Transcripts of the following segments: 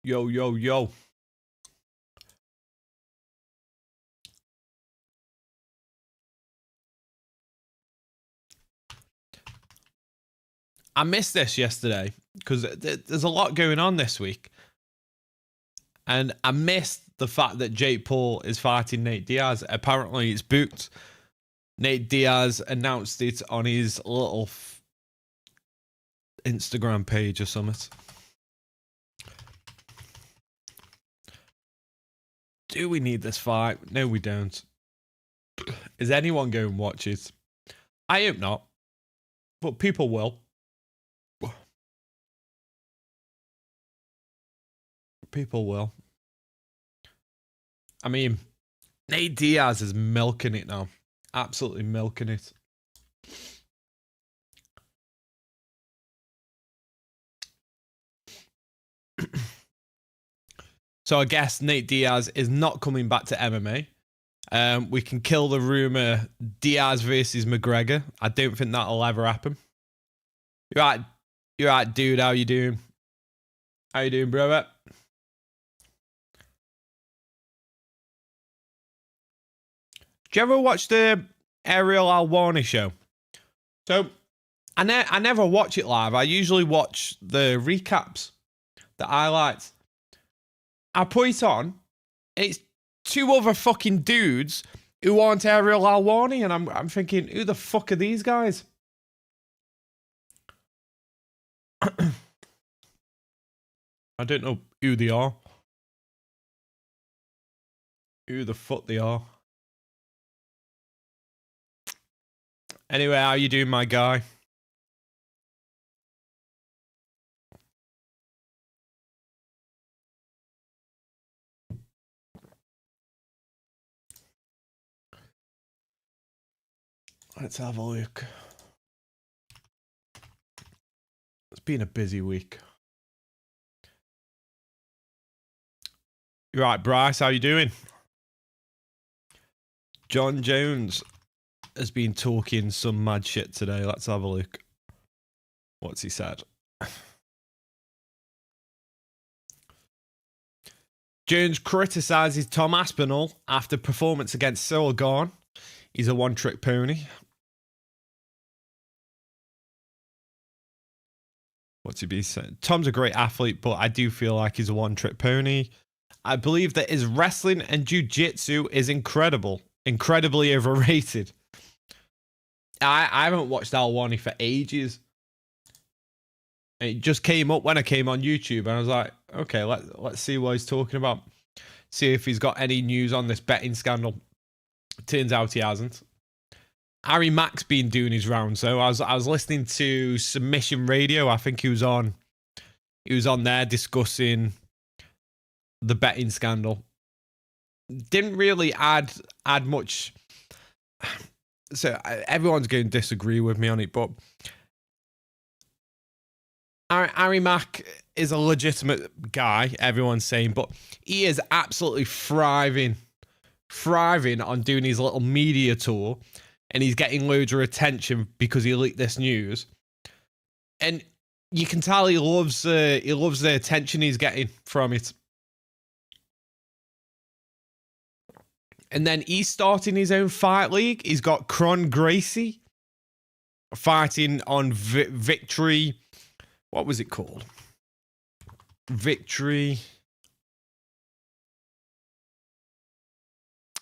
Yo, yo, yo. I missed this yesterday because there's a lot going on this week. And I missed the fact that Jake Paul is fighting Nate Diaz. Apparently, it's booked. Nate Diaz announced it on his little Instagram page or something. Do we need this fight? No, we don't. Is anyone going to watch it? I hope not. But people will. People will. I mean, Nate Diaz is milking it now. Absolutely milking it. So I guess Nate Diaz is not coming back to MMA. We can kill the rumor Diaz versus McGregor. I don't think that'll ever happen. You're right, dude. How you doing? How you doing, bro? Do you ever watch the Ariel Alwani show? So I never watch it live. I usually watch the recaps, the highlights. I put it on. It's two other fucking dudes who aren't Ariel Alwani, and I'm thinking, who the fuck are these guys? I don't know who they are. Who the fuck they are. Anyway, how you doing, my guy? Let's have a look. It's been a busy week. You're right, Bryce. How you doing? John Jones has been talking some mad shit today. Let's have a look. What's he said? Jones criticises Tom Aspinall after performance against Cyril Gane. He's a one-trick pony. What's he be saying? Tom's a great athlete, but I do feel like he's a one-trick pony. I believe that his wrestling and jiu-jitsu is incredible. Incredibly overrated. I haven't watched Alwani for ages. It just came up when I came on YouTube, and I was like, okay, let's see what he's talking about. See if he's got any news on this betting scandal. Turns out he hasn't. Harry Mack's been doing his rounds, so I was listening to Submission Radio. I think he was on there discussing the betting scandal. Didn't really add much. So everyone's going to disagree with me on it, but Harry Mack is a legitimate guy, everyone's saying, but he is absolutely thriving on doing his little media tour, and he's getting loads of attention because he leaked this news. And you can tell he loves the attention he's getting from it. And then he's starting his own fight league. He's got Cron Gracie fighting on Victory. What was it called? Victory.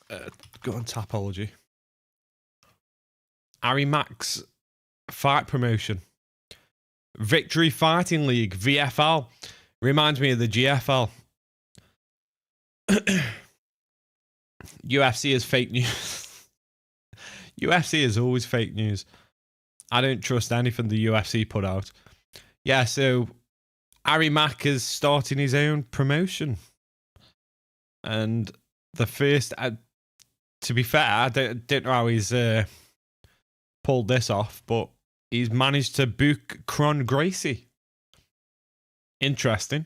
Go on Tapology. Harry Mack's fight promotion. Victory Fighting League, VFL. Reminds me of the GFL. UFC is fake news. UFC is always fake news. I don't trust anything the UFC put out. Yeah, so Harry Mack is starting his own promotion. And the first, to be fair, I don't know how he's pulled this off, but he's managed to book Cron Gracie. Interesting.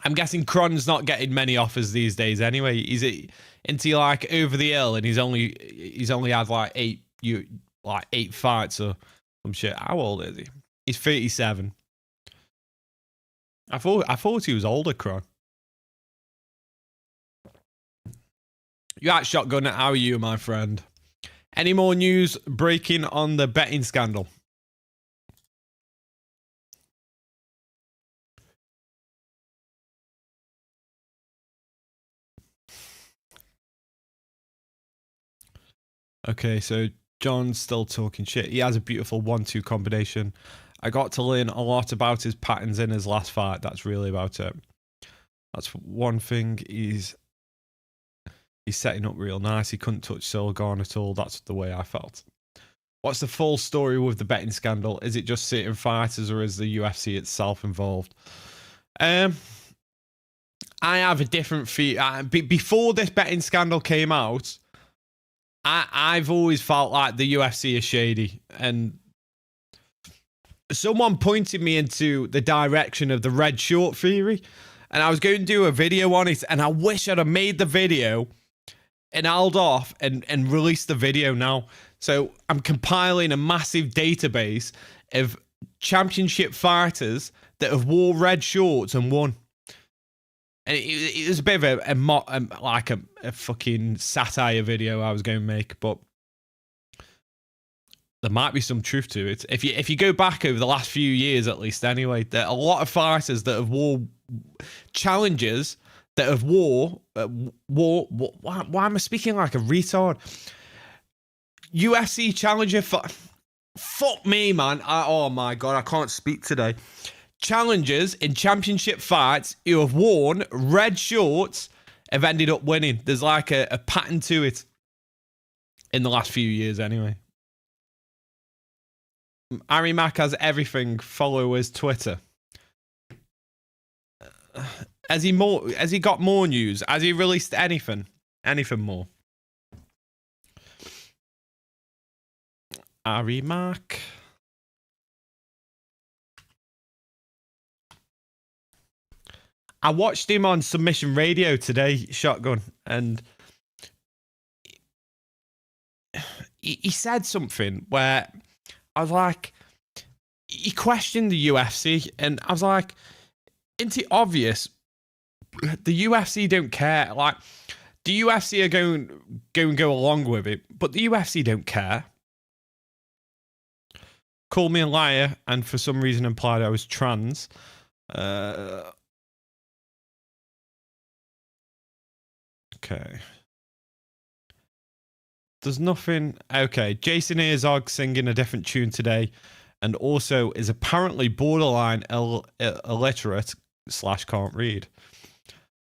I'm guessing Cron's not getting many offers these days anyway. He's into like over the hill, and he's only had like eight fights or some shit. How old is he? He's 37. I thought he was older, Cron. You at Shotgun, how are you, my friend? Any more news breaking on the betting scandal? Okay, so John's still talking shit. He has a beautiful 1-2 combination. I got to learn a lot about his patterns in his last fight. That's really about it. That's one thing. He's setting up real nice. He couldn't touch Silgarn at all. That's the way I felt. What's the full story with the betting scandal? Is it just certain fighters or is the UFC itself involved? I have a different feel. Before this betting scandal came out, I've always felt like the UFC is shady, and someone pointed me into the direction of the red short theory, and I was going to do a video on it, and I wish I'd have made the video and held off and released the video now. So I'm compiling a massive database of championship fighters that have wore red shorts and won. And it was a bit of a fucking satire video I was going to make, but there might be some truth to it. If you go back over the last few years, at least anyway, there are a lot of fighters that have wore challenges that have why am I speaking like a retard? UFC challenger fuck me, man. Oh my god, I can't speak today. Challengers in championship fights who have worn red shorts have ended up winning. There's like a pattern to it in the last few years anyway. Harry Mack has everything. Follow his Twitter. Has he got more news? Has he released anything? Anything more? Harry Mack. I watched him on Submission Radio today, Shotgun, and he said something where I was like, he questioned the UFC, and I was like, isn't it obvious? The UFC don't care. Like, the UFC are going to go along with it, but the UFC don't care. Called me a liar, and for some reason implied I was trans. Okay. There's nothing. Okay. Jason Herzog singing a different tune today, and also is apparently borderline illiterate / can't read.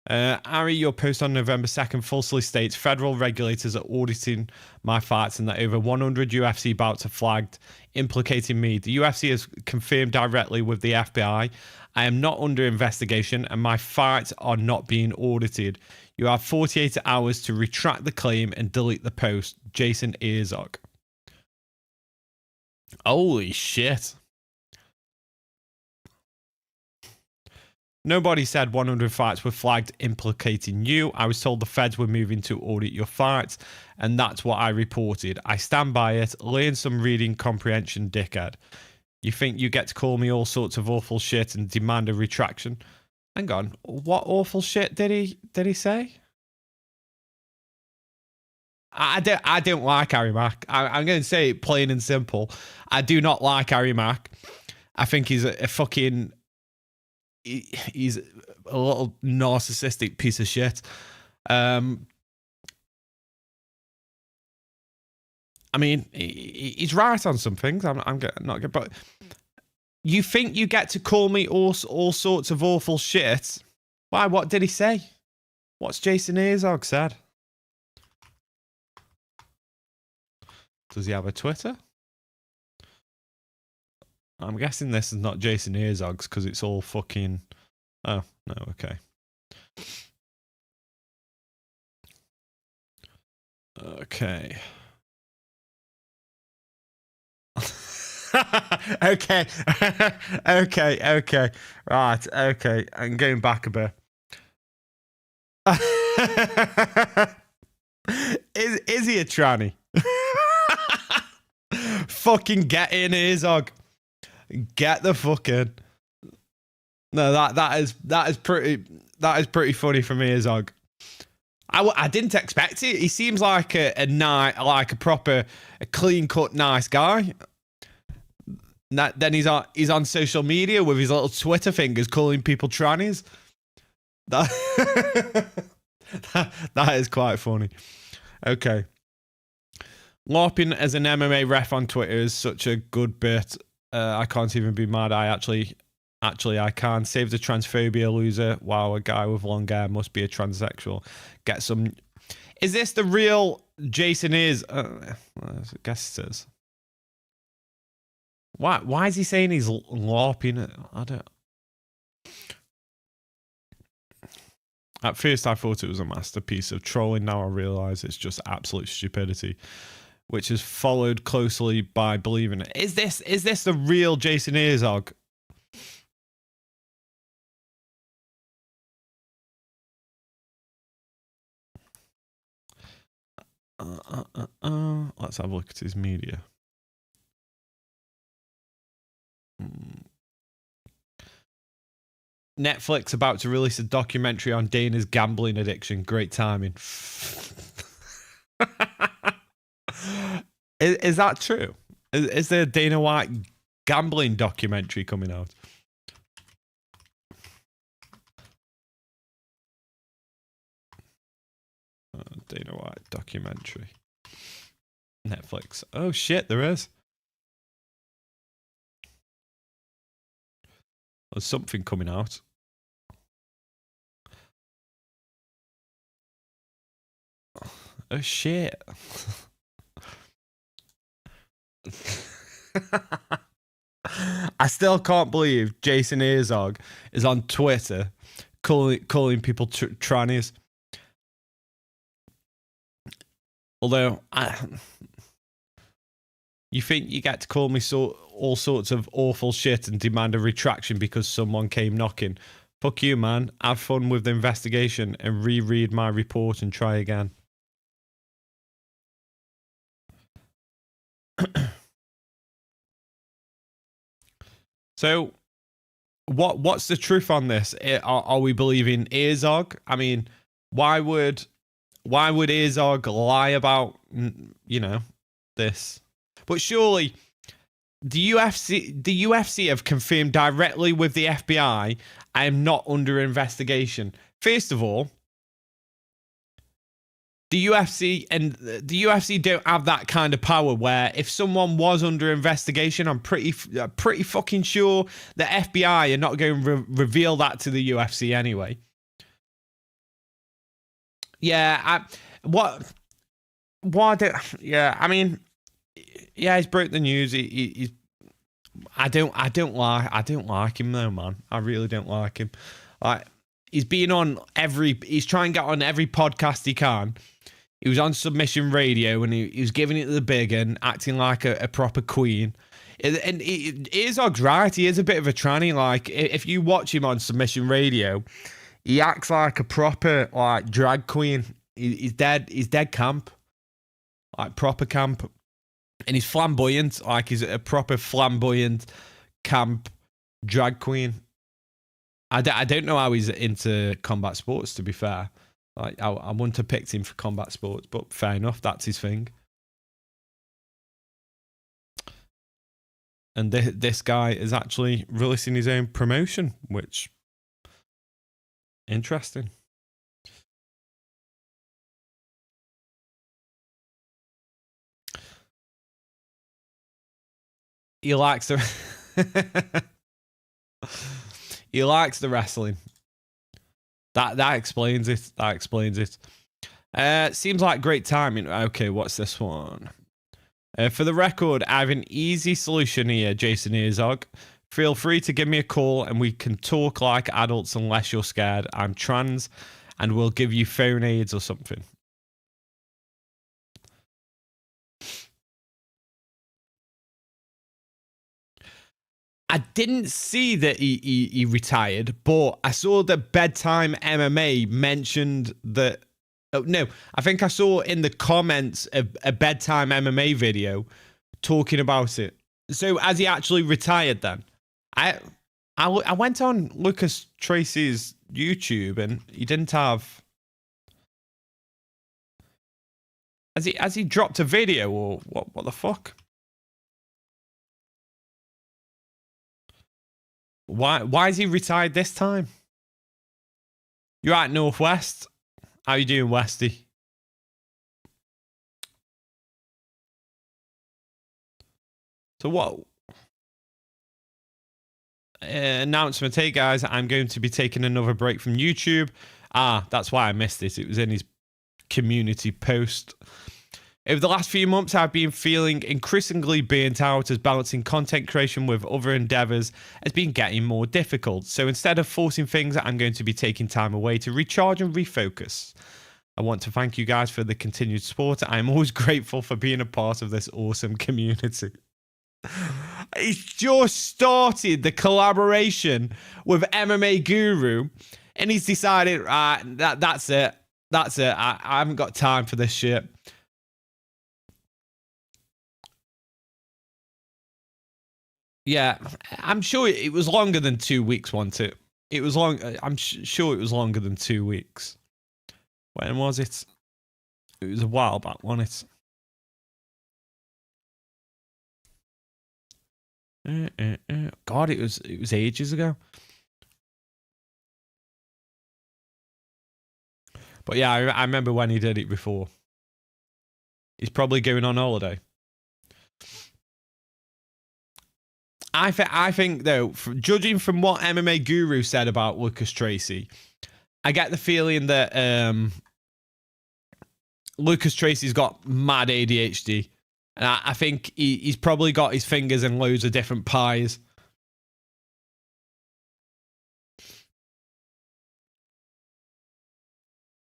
Ari, your post on November 2nd falsely states federal regulators are auditing my fights and that over 100 UFC bouts are flagged implicating me. The UFC has confirmed directly with the FBI. I am not under investigation and my fights are not being audited. You have 48 hours to retract the claim and delete the post. Jason Herzog. Holy shit. Nobody said 100 fights were flagged implicating you. I was told the feds were moving to audit your fights, and that's what I reported. I stand by it. Learn some reading comprehension, dickhead. You think you get to call me all sorts of awful shit and demand a retraction? Hang on. What awful shit did he say? I don't like Harry Mack. I'm going to say it plain and simple. I do not like Harry Mack. I think he's a fucking... He's a little narcissistic piece of shit. I mean, he's right on some things. I'm not good, but you think you get to call me all sorts of awful shit? Why? What did he say? What's Jason Herzog said? Does he have a Twitter? I'm guessing this is not Jason Herzog's because it's all fucking... Oh, no, okay. Okay. Okay. Okay. Right, okay. I'm going back a bit. Is he a tranny? Fucking get in, Herzog. Get the fuck in. No, that is pretty funny for me, Azog. I didn't expect it. He seems like a clean cut nice guy. Then he's on social media with his little Twitter fingers calling people trannies. That that is quite funny. Okay. LARPing as an MMA ref on Twitter is such a good bit. I can't even be mad. Actually, I can. Save the transphobia loser. Wow, a guy with long hair must be a transsexual. Get some. Is this the real Jason is? I guess it is. Why is he saying he's LARPing? I don't. At first, I thought it was a masterpiece of trolling. Now I realise it's just absolute stupidity, which is followed closely by believing it. Is this the real Jason Herzog? Let's have a look at his media. Netflix about to release a documentary on Dana's gambling addiction. Great timing. Is that true? Is there a Dana White gambling documentary coming out? Dana White documentary. Netflix. Oh shit, there is. There's something coming out. Oh shit. I still can't believe Jason Herzog is on Twitter calling people trannies. Although, you think you get to call me all sorts of awful shit and demand a retraction because someone came knocking. Fuck you, man. Have fun with the investigation and reread my report and try again. So, what's the truth on this? Are we believing Herzog? I mean, why would Herzog lie about, this? But surely the UFC have confirmed directly with the FBI I am not under investigation. First of all, the UFC don't have that kind of power where if someone was under investigation, I'm pretty fucking sure the FBI are not going to reveal that to the UFC anyway. Yeah, he's broke the news. I don't like him though, man. I really don't like him. Like, he's trying to get on every podcast he can. He was on Submission Radio and he was giving it the big and acting like a proper queen. And Herzog's right. He is a bit of a tranny. Like, if you watch him on Submission Radio, he acts like a proper like drag queen. He's dead camp, like proper camp, and he's flamboyant. Like, he's a proper flamboyant camp drag queen. I don't know how he's into combat sports. To be fair, like I wouldn't have picked him for combat sports, but fair enough. That's his thing. And this guy is actually releasing his own promotion, which interesting. He likes the he likes the wrestling. That explains it. Seems like great timing. Okay, what's this one? For the record, I have an easy solution here, Jason Herzog. Feel free to give me a call and we can talk like adults unless you're scared. I'm trans and we'll give you phone aids or something. I didn't see that he retired, but I saw that Bedtime MMA mentioned that. Oh, no, I think I saw in the comments a Bedtime MMA video talking about it. So has he actually retired then? I went on Lucas Tracy's YouTube and he didn't have. Has he dropped a video or what? What the fuck? Why is he retired this time? You're at Northwest. How you doing, Westy? So what? Announcement. Hey guys, I'm going to be taking another break from YouTube. That's why I missed it. It was in his community post. Over the last few months, I've been feeling increasingly burnt out as balancing content creation with other endeavors has been getting more difficult. So instead of forcing things, I'm going to be taking time away to recharge and refocus. I want to thank you guys for the continued support. I'm always grateful for being a part of this awesome community. He's just started the collaboration with MMA Guru, and he's decided, right, that's it. That's it. I haven't got time for this shit. Yeah, I'm sure it was longer than 2 weeks, wasn't it? It was long. I'm sure it was longer than 2 weeks. When was it? It was a while back, wasn't it? God, it was ages ago. But yeah, I remember when he did it before. He's probably going on holiday. I think though, judging from what MMA Guru said about Lucas Tracy, I get the feeling that Lucas Tracy's got mad ADHD. And I think he's probably got his fingers in loads of different pies.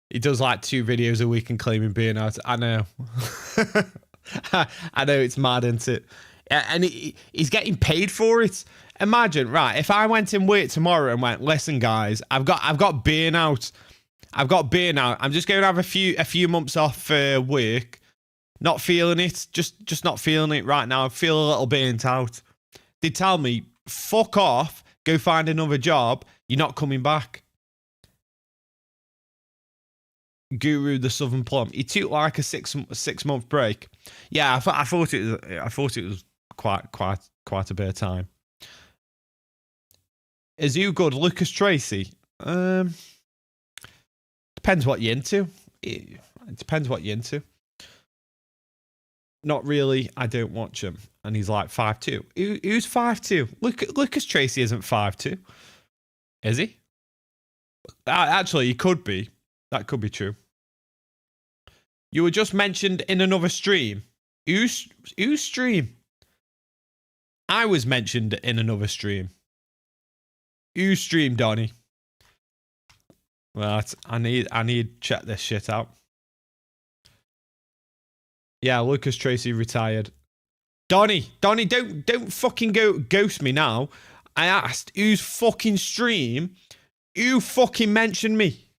He does like 2 videos a week and claiming burnout. I know. I know, it's mad, isn't it? And he's getting paid for it. Imagine, right, if I went in work tomorrow and went, listen, guys, I've got burnout. I've got burnout. I'm just going to have a few months off work. Not feeling it. Just not feeling it right now. I feel a little burnt out. They tell me, fuck off, go find another job. You're not coming back. Guru the Southern Plum. He took like a 6 month break. Yeah, I thought it was quite a bit of time. Is you good, Lucas Tracy? Depends what you're into. It depends what you're into. Not really. I don't watch him. And he's like 5'2". Who's 5'2"? Lucas Tracy isn't 5'2". Is he? Actually, he could be. That could be true. You were just mentioned in another stream. Whose stream? I was mentioned in another stream. Whose stream, Donnie? Right, I need to check this shit out. Yeah, Lucas Tracy retired. Donnie, don't fucking ghost me now. I asked whose fucking stream. You fucking mentioned me.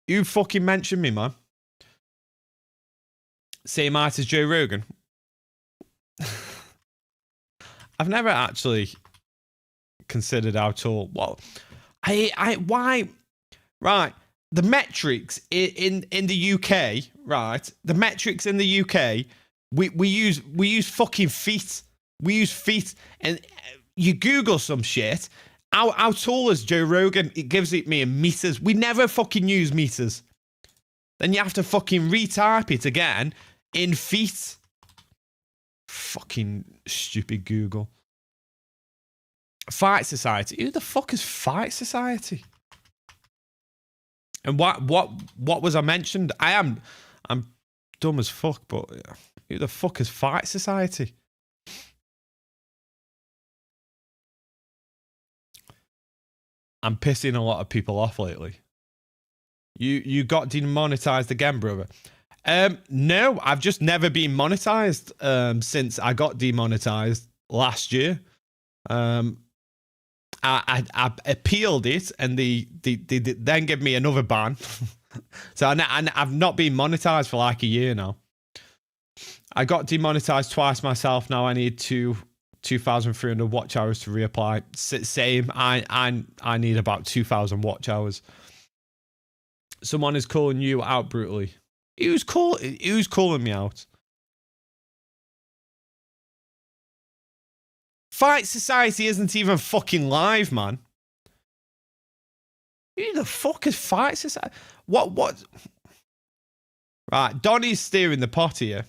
You fucking mentioned me, man. Same height as Joe Rogan. I've never actually considered how tall. Well, why? Right. The metrics in the UK, right? The metrics in the UK, we use fucking feet. We use feet, and you Google some shit. How tall is Joe Rogan? It gives it me in meters. We never fucking use meters. Then you have to fucking retype it again in feet. Fucking stupid Google. Fight Society. Who the fuck is Fight Society? And what was I mentioned? I'm dumb as fuck, but who the fuck is Fight Society? I'm pissing a lot of people off lately. You got demonetized again, brother. No, I've just never been monetized since I got demonetized last year. I appealed it, and they then give me another ban. So I've not been monetized for like a year now. I got demonetized twice myself. Now I need to 2,300 watch hours to reapply. Same. I need about 2,000 watch hours. Someone is calling you out brutally. Who's calling me out? Fight Society isn't even fucking live, man. Who the fuck is Fight Society? What? Right, Donnie's steering the pot here.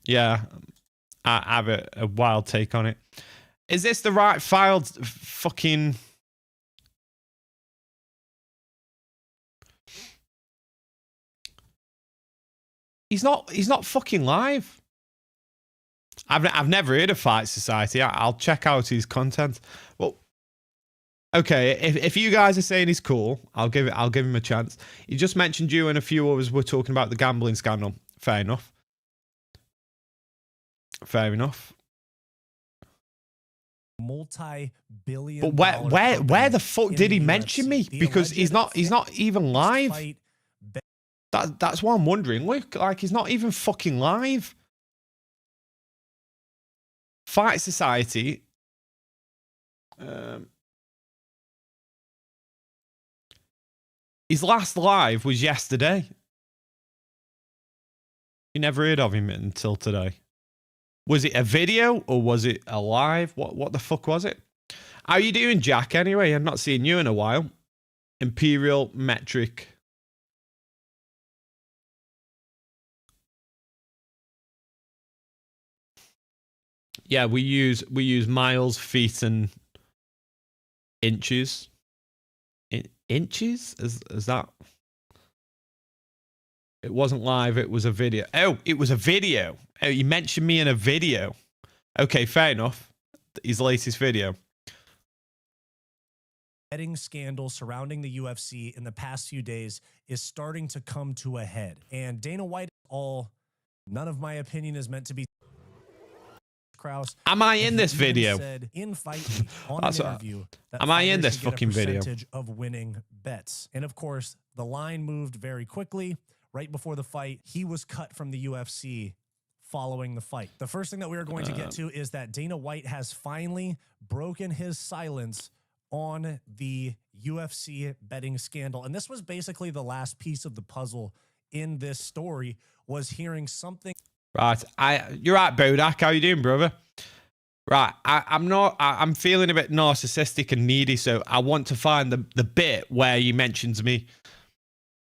Yeah. I have a wild take on it. Is this the right filed fucking... He's not fucking live. I've never heard of Fight Society. I'll check out his content. Well, okay, if you guys are saying he's cool, I'll give him a chance. He just mentioned you and a few others were talking about the gambling scandal. Fair enough. Fair enough. Multi-billion. But where the fuck did he mention me? Because he's not even live. That's what I'm wondering. Look, like he's not even fucking live. Fight Society. His last live was yesterday. You never heard of him until today. Was it a video or was it a live? What the fuck was it? How you doing, Jack? Anyway, I've not seen you in a while. Imperial Metric. Yeah, we use miles, feet, and inches. Inches? Is that? It wasn't live. It was a video. Oh, it was a video. Oh, you mentioned me in a video. Okay, fair enough. His latest video. Betting scandal surrounding the UFC in the past few days is starting to come to a head. And Dana White, none of my opinion is meant to be Kraus. Am I in this video? Said in Fight Week on an interview that am I in this fucking video? Of winning bets. And of course, the line moved very quickly. Right before the fight, he was cut from the UFC following the fight. The first thing that we are going to get to is that Dana White has finally broken his silence on the UFC betting scandal. And this was basically the last piece of the puzzle in this story, was hearing something. Right, you're right, Bodak. How you doing, brother? Right, I'm feeling a bit narcissistic and needy, so I want to find the bit where he mentions me.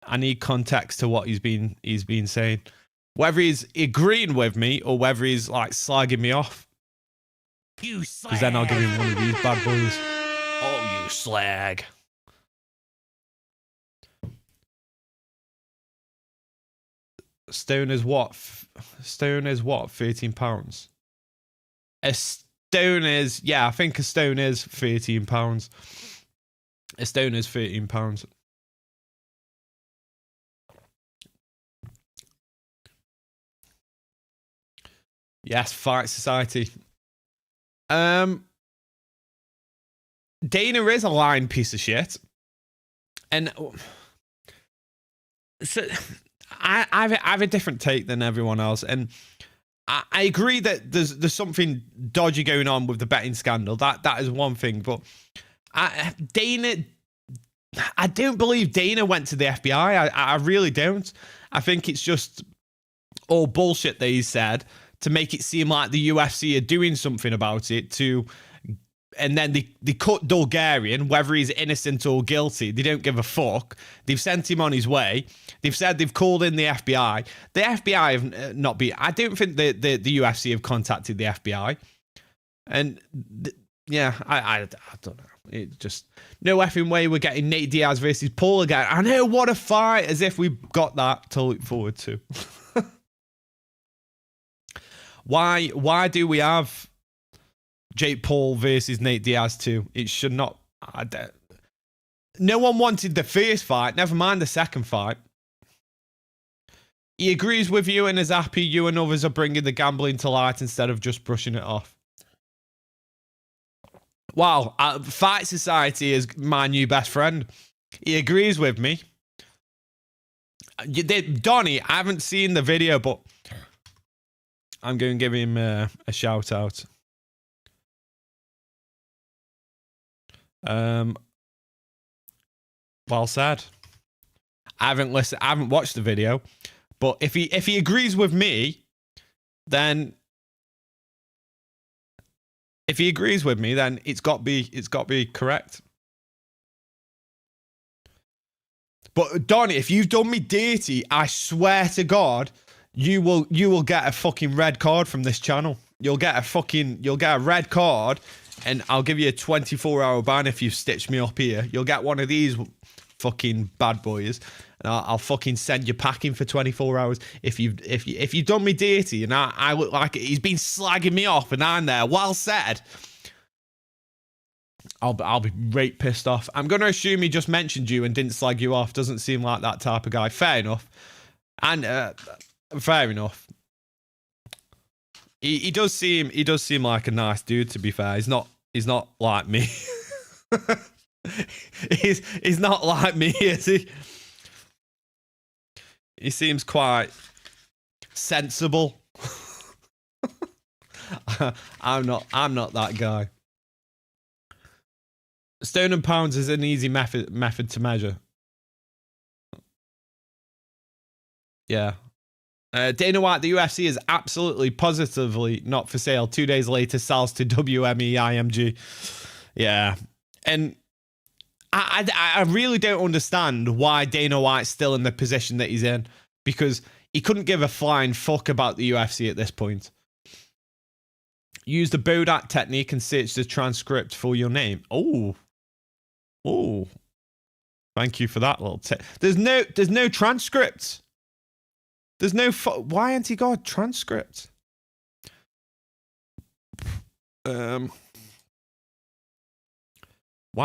I need context to what he's been saying. Whether he's agreeing with me or whether he's like slagging me off. You slag. Because then I'll give him one of these bad boys. Oh, you slag. Stone is what? Stone is what? £13. A stone is, yeah, I think a stone is £13. A stone is £13. Yes, Fight Society. Dana is a lying piece of shit. And so I have a different take than everyone else. And I agree that there's something dodgy going on with the betting scandal. That is one thing. But I don't believe Dana went to the FBI. I really don't. I think it's just all bullshit that he said to make it seem like the UFC are doing something about it and then they cut Bulgarian, whether he's innocent or guilty. They don't give a fuck. They've sent him on his way. They've said they've called in the FBI. The FBI have not been... I don't think the UFC have contacted the FBI. And yeah, I don't know. It just... No effing way we're getting Nate Diaz versus Paul again. I know, what a fight. As if we've got that to look forward to. Why do we have Jake Paul versus Nate Diaz too? It should not. No one wanted the first fight. Never mind the second fight. He agrees with you and is happy you and others are bringing the gambling to light instead of just brushing it off. Wow, Fight Society is my new best friend. He agrees with me. Donnie, I haven't seen the video, but I'm going to give him a shout out. Well said. I haven't watched the video, but if he agrees with me, then it's got to be correct. But Donnie, if you've done me dirty, I swear to God, you will get a fucking red card from this channel. You'll get a red card, and I'll give you a 24-hour ban if you stitch me up here. You'll get one of these fucking bad boys, and I'll fucking send you packing for 24 hours if you've done me dirty, and I look like he's been slagging me off, and I'm there. Well said. I'll be right pissed off. I'm going to assume he just mentioned you and didn't slag you off. Doesn't seem like that type of guy. Fair enough. And fair enough. He does seem like a nice dude, to be fair. He's not like me. he's not like me, is he? He seems quite sensible. I'm not that guy. Stone and pounds is an easy method to measure. Yeah. Dana White, the UFC is absolutely positively not for sale. 2 days later, sells to WME IMG. Yeah. And I really don't understand why Dana White's still in the position that he's in, because he couldn't give a flying fuck about the UFC at this point. Use the Bodak technique and search the transcript for your name. Oh, thank you for that little tip. There's no transcript. There's no why ain't he got a transcript? Why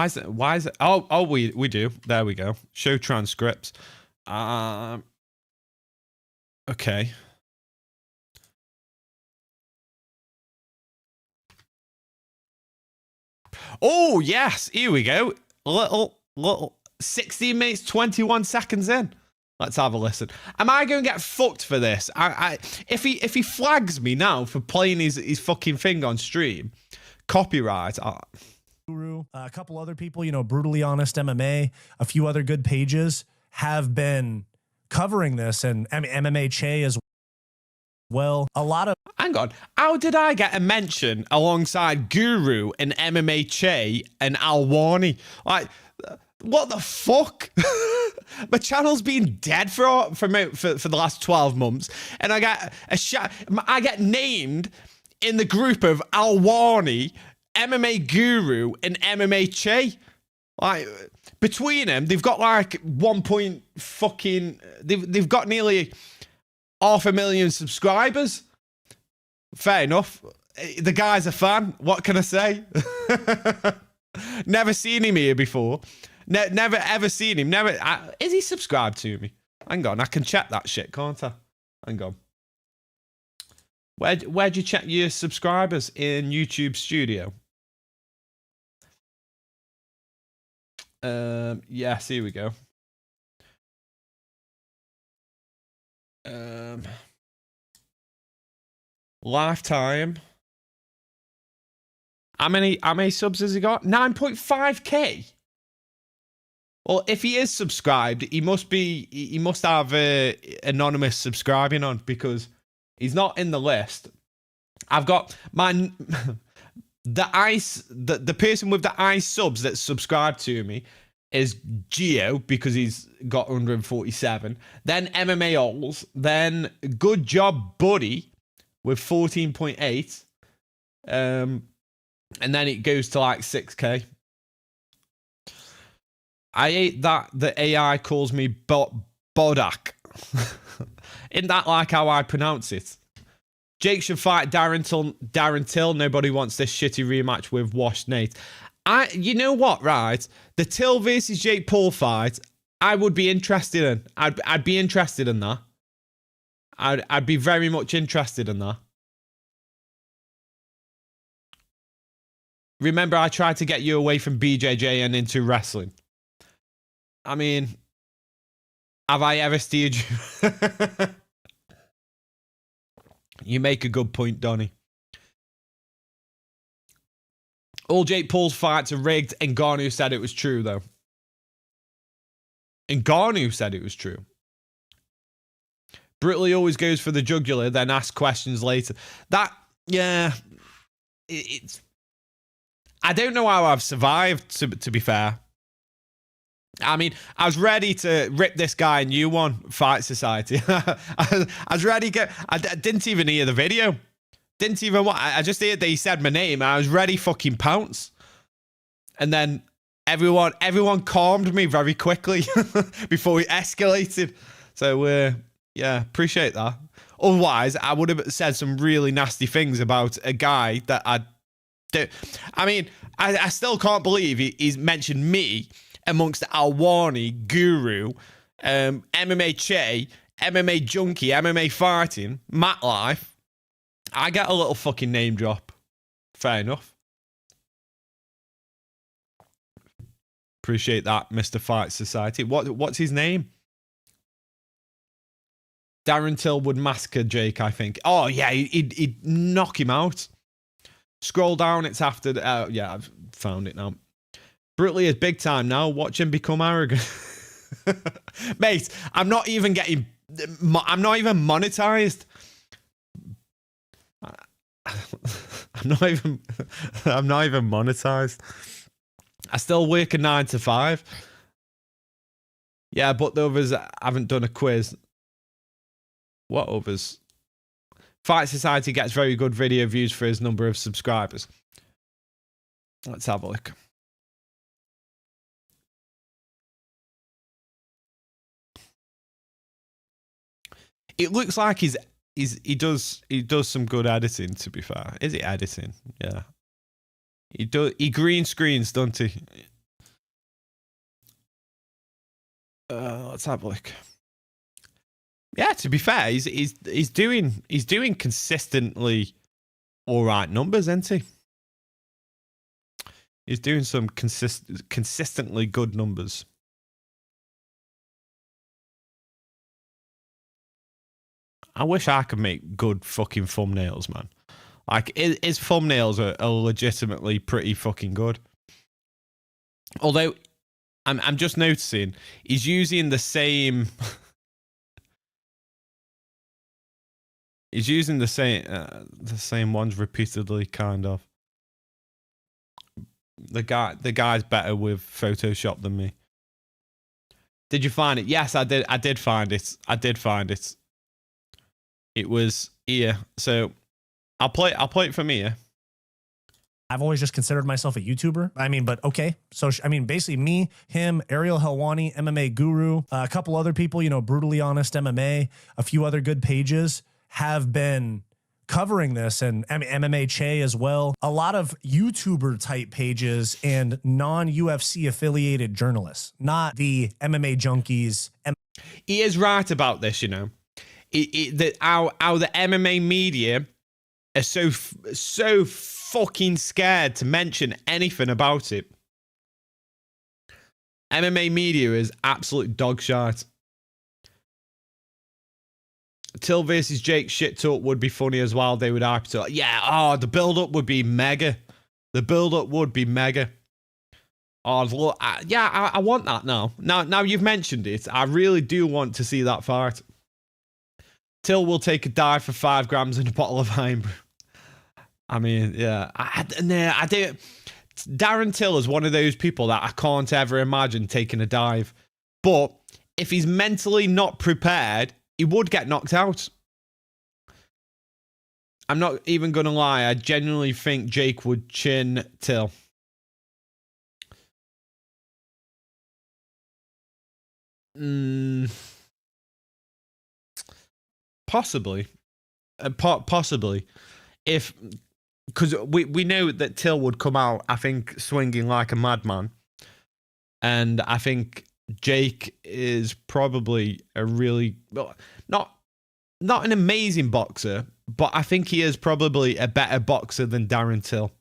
is it? Oh, we do. There we go. Show transcripts. Okay. Oh yes, here we go. Little 16 minutes 21 seconds in. Let's have a listen. Am I going to get fucked for this? If he flags me now for playing his fucking thing on stream, copyright. Guru, a couple other people, Brutally Honest MMA, a few other good pages have been covering this, and MMA Che as well. A lot of. Hang on. How did I get a mention alongside Guru and MMA Che and Alwani? Like, what the fuck? My channel's been dead for the last 12 months, and I get named in the group of Alwani, MMA Guru, and MMA Che. Like, between them, they've got like they've got nearly 500,000 subscribers. Fair enough. The guy's a fan. What can I say? Never seen him here before. Never ever seen him. Never. Is he subscribed to me? Hang on, I can check that shit, can't I? Hang on. Where'd you check your subscribers? In YouTube Studio. Yes, here we go. Lifetime. How many subs has he got? 9.5k. Well, if he is subscribed, he must have anonymous subscribing on, because he's not in the list. I've got the person with the ice subs that subscribed to me is Geo, because he's got 147. Then MMA Ols. Then Good Job Buddy with 14.8. And then it goes to like 6k. I hate that the AI calls me Bodak. Isn't that like how I pronounce it? Jake should fight Darren Till. Nobody wants this shitty rematch with Washed Nate. You know what, right? The Till versus Jake Paul fight, I would be interested in. I'd be interested in that. I'd be very much interested in that. Remember, I tried to get you away from BJJ and into wrestling. I mean, Have I ever steered you? You make a good point, Donny. All Jake Paul's fights are rigged, and Ngannou said it was true, though. And Ngannou said it was true. Brutally always goes for the jugular, then asks questions later. That, yeah, it's... I don't know how I've survived, to be fair. I mean, I was ready to rip this guy a new one, Fight Society. I was ready to I didn't even hear the video. Didn't even want. I just heard that he said my name. I was ready fucking pounce. And then everyone calmed me very quickly before we escalated. So, yeah, appreciate that. Otherwise, I would have said some really nasty things about a guy that I mean, I still can't believe he's mentioned me amongst Alwani, Guru, MMA Che, MMA Junkie, MMA Fighting, Matt Life. I get a little fucking name drop. Fair enough. Appreciate that, Mr. Fight Society. What's his name? Darren Till would massacre Jake, I think. Oh, yeah, he'd knock him out. Scroll down, it's after... yeah, I've found it now. Brutally is big time now. Watch him become arrogant. Mate, I'm not even getting... I'm not even monetized. I'm not even monetized. I still work a 9 to 5. Yeah, but the others haven't done a quiz. What others? Fight Society gets very good video views for his number of subscribers. Let's have a look. It looks like he does some good editing, to be fair. Is it editing? Yeah. He green screens, don't he? Let's have a look. Yeah, to be fair, he's doing consistently all right numbers, isn't he? He's doing some consistently good numbers. I wish I could make good fucking thumbnails, man. Like, his thumbnails are legitimately pretty fucking good. Although, I'm just noticing he's using the same. He's using the same ones repeatedly, kind of. The guy's better with Photoshop than me. Did you find it? Yes, I did. I did find it. It was here. So I'll play it from here. I've always just considered myself a YouTuber. I mean, but okay. So, I mean, basically me, him, Ariel Helwani, MMA Guru, a couple other people, you know, Brutally Honest MMA, a few other good pages have been covering this, and MMA Che as well. A lot of YouTuber type pages and non-UFC affiliated journalists, not the MMA junkies. He is right about this, you know. How the MMA media are so fucking scared to mention anything about it. MMA media is absolute dog shit. Till versus Jake shit talk would be funny as well. They would hype it up. Yeah, oh, the build-up would be mega. The build-up would be mega. Oh, yeah, I want that now. Now you've mentioned it. I really do want to see that fight. Till will take a dive for 5 grams and a bottle of Heimbroo. I mean, yeah. I do. Darren Till is one of those people that I can't ever imagine taking a dive. But if he's mentally not prepared, he would get knocked out. I'm not even going to lie. I genuinely think Jake would chin Till. Possibly. Possibly. Because we know that Till would come out, I think, swinging like a madman. And I think Jake is probably a really... Not an amazing boxer, but I think he is probably a better boxer than Darren Till.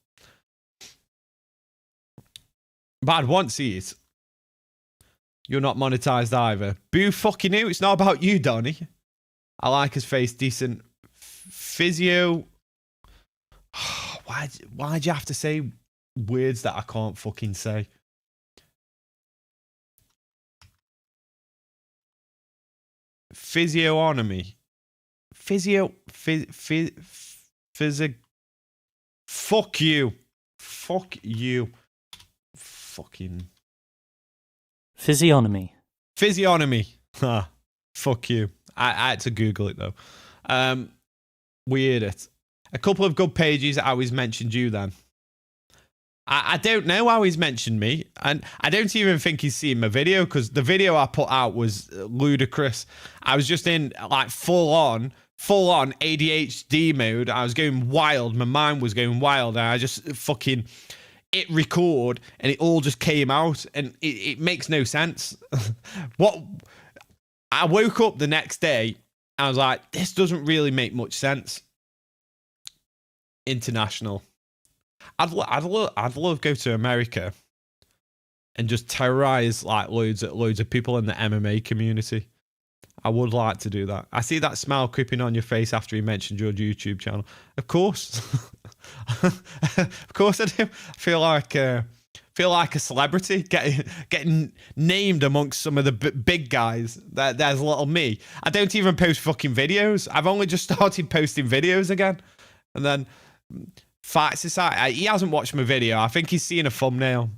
But I'd want to see it. You're not monetized either. Boo fucking you. It's not about you, Donny. I like his face. Decent. Physio. Why'd you have to say words that I can't fucking say? Physiognomy. Physic. Fuck you. Fuck you. Fucking. Physiognomy. Physiognomy. Ah, fuck you. I had to Google it though. Weird it. A couple of good pages. I always mentioned you then. I don't know how he's mentioned me, and I don't even think he's seen my video, because the video I put out was ludicrous. I was just in like full on ADHD mode. I was going wild. My mind was going wild, and I just fucking hit record, and it all just came out, and it makes no sense. What? I woke up the next day, I was like, this doesn't really make much sense. International. I'd love to go to America and just terrorize like loads of people in the MMA community. I would like to do that. I see that smile creeping on your face after you mentioned your YouTube channel. Of course. Of course I do. I feel like a celebrity getting named amongst some of the big guys. There's little me. I don't even post fucking videos. I've only just started posting videos again. And then Fight Society. He hasn't watched my video. I think he's seen a thumbnail.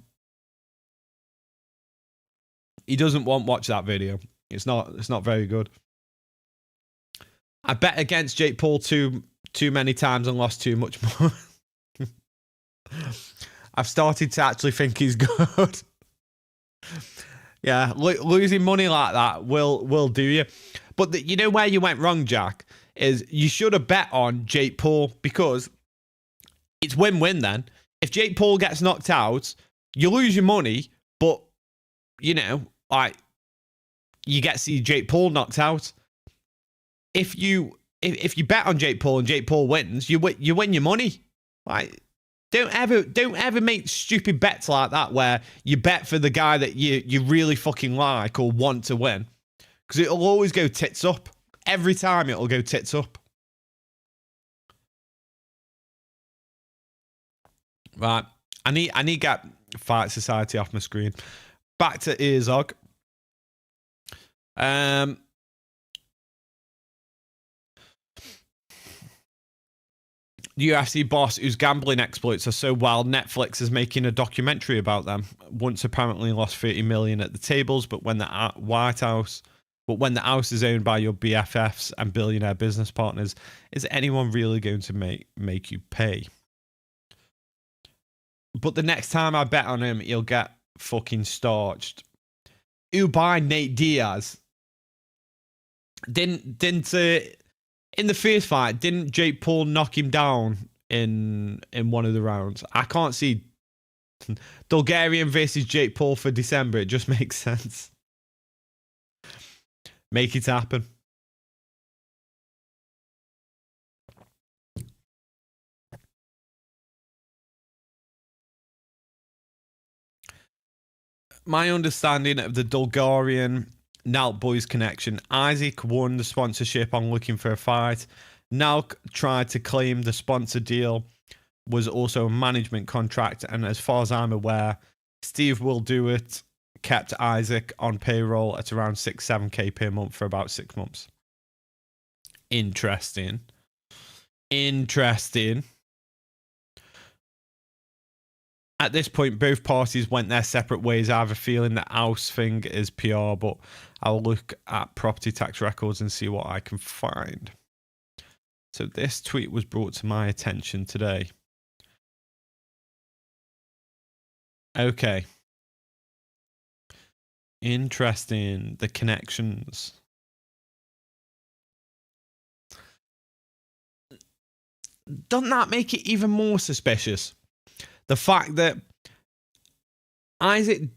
He doesn't want to watch that video. It's not very good. I bet against Jake Paul too many times and lost too much more. I've started to actually think he's good. Yeah, losing money like that will do you. But you know where you went wrong, Jack, is you should have bet on Jake Paul, because it's win-win then. If Jake Paul gets knocked out, you lose your money, but, you know, like, you get to see Jake Paul knocked out. If you bet on Jake Paul and Jake Paul wins, you win your money. Like, don't ever make stupid bets like that where you bet for the guy that you really fucking like or want to win, because it'll always go tits up. Every time it'll go tits up. Right, I need to get Fight Society off my screen. Back to Earzog. UFC boss whose gambling exploits are so wild, Netflix is making a documentary about them. Once apparently lost 30 million at the tables, but when the house is owned by your BFFs and billionaire business partners, is anyone really going to make you pay? But the next time I bet on him, he'll get fucking starched. Who by Nate Diaz? Didn't in the first fight, didn't Jake Paul knock him down in one of the rounds? I can't see Bulgarian versus Jake Paul for December. It just makes sense. Make it happen. My understanding of the Bulgarian Nalk Boys connection: Isaac won the sponsorship on Looking for a Fight. Nalk tried to claim the sponsor deal was also a management contract, and as far as I'm aware, Steve Will Do It kept Isaac on payroll at around 6-7k per month for about 6 months. Interesting. At this point, both parties went their separate ways. I have a feeling that House thing is PR, but I'll look at property tax records and see what I can find. So this tweet was brought to my attention today. Okay. Interesting. The connections. Doesn't that make it even more suspicious? The fact that Isaac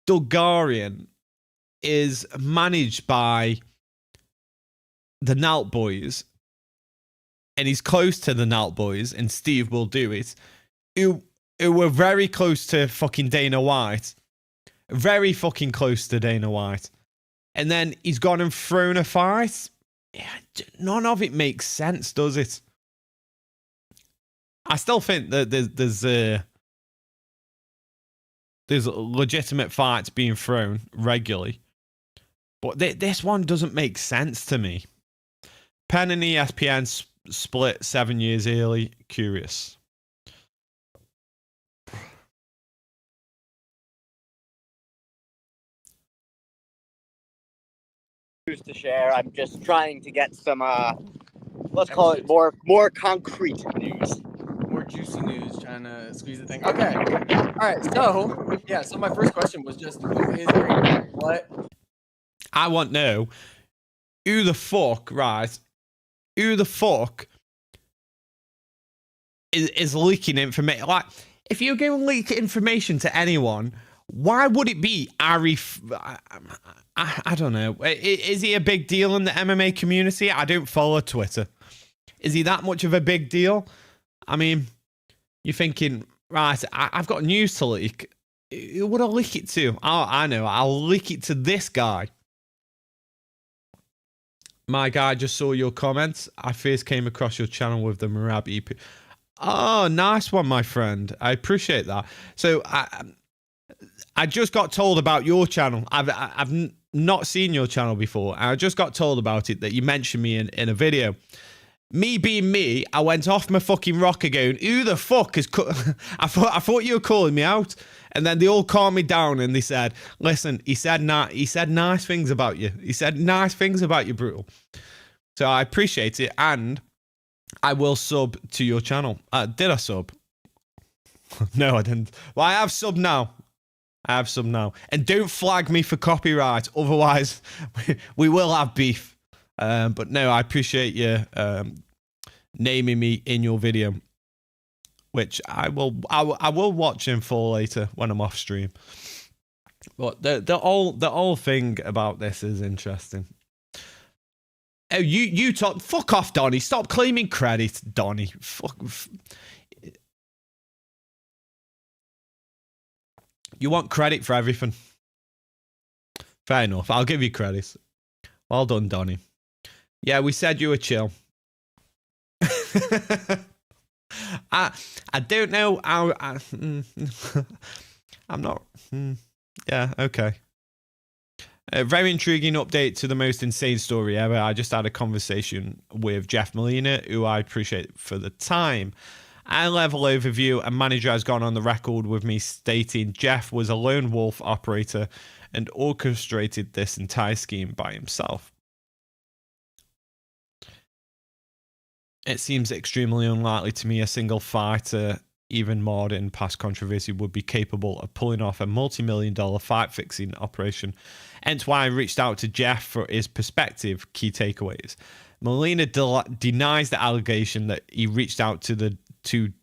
Bulgarian is managed by the Nalt Boys, and he's close to the Nalt Boys, and Steve Will Do It, who were very close to fucking Dana White, Very fucking close to Dana White. And then he's gone and thrown a fight. Yeah, none of it makes sense, does it? I still think that there's legitimate fights being thrown regularly. But this one doesn't make sense to me. Penn and ESPN split 7 years early. Curious. To share. I'm just trying to get some let's call it more concrete news. More juicy news, trying to squeeze the thing. Okay. All right. So yeah, so my first question was just who is what? I want to know who the fuck, right? Who the fuck is leaking information? Like, if you're going to leak information to anyone, why would it be Ari? I don't know. Is he a big deal in the MMA community? I don't follow Twitter. Is he that much of a big deal? I mean, you're thinking, right, I've got news to leak. Who would I leak it to? Oh, I know. I'll leak it to this guy. My guy just saw your comments. I first came across your channel with the Marab EP. Oh, nice one, my friend. I appreciate that. So I just got told about your channel. I've not seen your channel before. I just got told about it, that you mentioned me in a video. Me being me, I went off my fucking rocker going, who the fuck is... I thought you were calling me out. And then they all calmed me down and they said, listen, he said nice things about you. He said nice things about you, Brutal. So I appreciate it. And I will sub to your channel. Did I sub? No, I didn't. Well, I have sub now. And don't flag me for copyright. Otherwise, we will have beef. But no, I appreciate you naming me in your video, which I will watch in full later when I'm off stream. But the whole thing about this is interesting. Oh, you talk. Fuck off, Donnie. Stop claiming credit, Donnie. Fuck. You want credit for everything. Fair enough. I'll give you credit. Well done, Donnie. Yeah, we said you were chill. I don't know how... I'm not... Yeah, okay. A very intriguing update to the most insane story ever. I just had a conversation with Jeff Molina, who I appreciate for the time. High-level overview, a manager has gone on the record with me stating Jeff was a lone wolf operator and orchestrated this entire scheme by himself. It seems extremely unlikely to me a single fighter, even more in past controversy, would be capable of pulling off a multi-million-dollar fight-fixing operation. Hence why I reached out to Jeff for his perspective. Key takeaways. Molina denies the allegation that he reached out to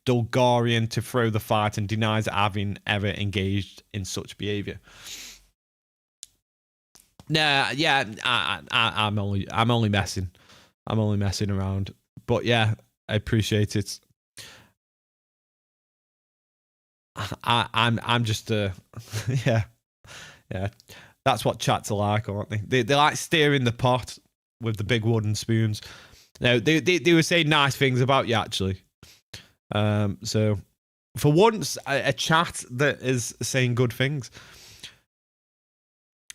Dulgarian to throw the fight and denies having ever engaged in such behavior. Nah, yeah, I'm only messing. I'm only messing around. But yeah, I appreciate it. I'm just yeah. That's what chats are like, aren't they? They like stirring the pot with the big wooden spoons. No, they were saying nice things about you actually. So for once, a chat that is saying good things.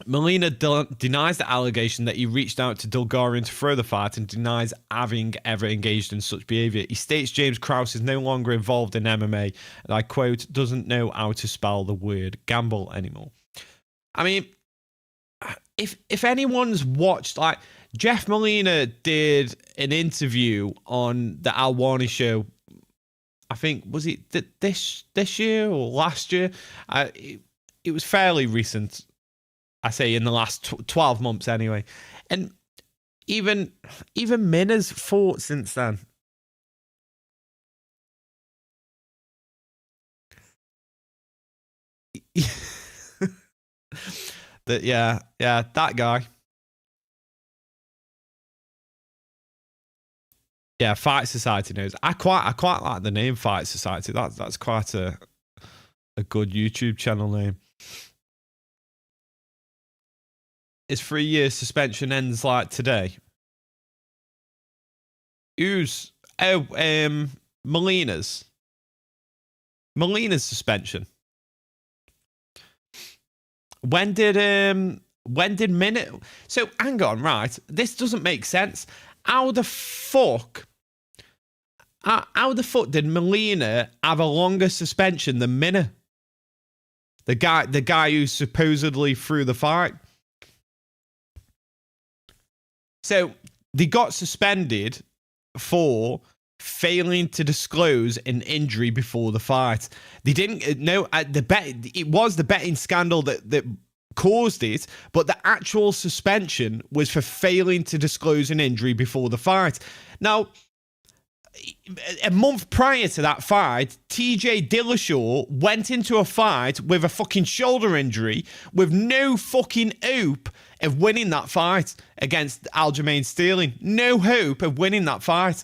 Molina denies the allegation that he reached out to Dulgarian to throw the fight and denies having ever engaged in such behavior. He states James Krause is no longer involved in MMA and, I quote, doesn't know how to spell the word gamble anymore. I mean, if anyone's watched, like, Jeff Molina did an interview on the Al Warney show, I think, was it this year or last year? It was fairly recent. I say in the last 12 months anyway. And even Minna's fought since then. Yeah, that guy. Yeah, Fight Society knows. I quite like the name Fight Society. That's quite a good YouTube channel name. his 3-year suspension ends like today. Who's Molina's suspension? When did Minute? So hang on, right? This doesn't make sense. How the fuck did Molina have a longer suspension than Minute? The guy who supposedly threw the fight. So they got suspended for failing to disclose an injury before the fight. They didn't know at the bet. It was the betting scandal that caused it, but the actual suspension was for failing to disclose an injury before the fight. Now, a month prior to that fight, TJ Dillashaw went into a fight with a fucking shoulder injury with no fucking hope of winning that fight against Aljamain Sterling. No hope of winning that fight.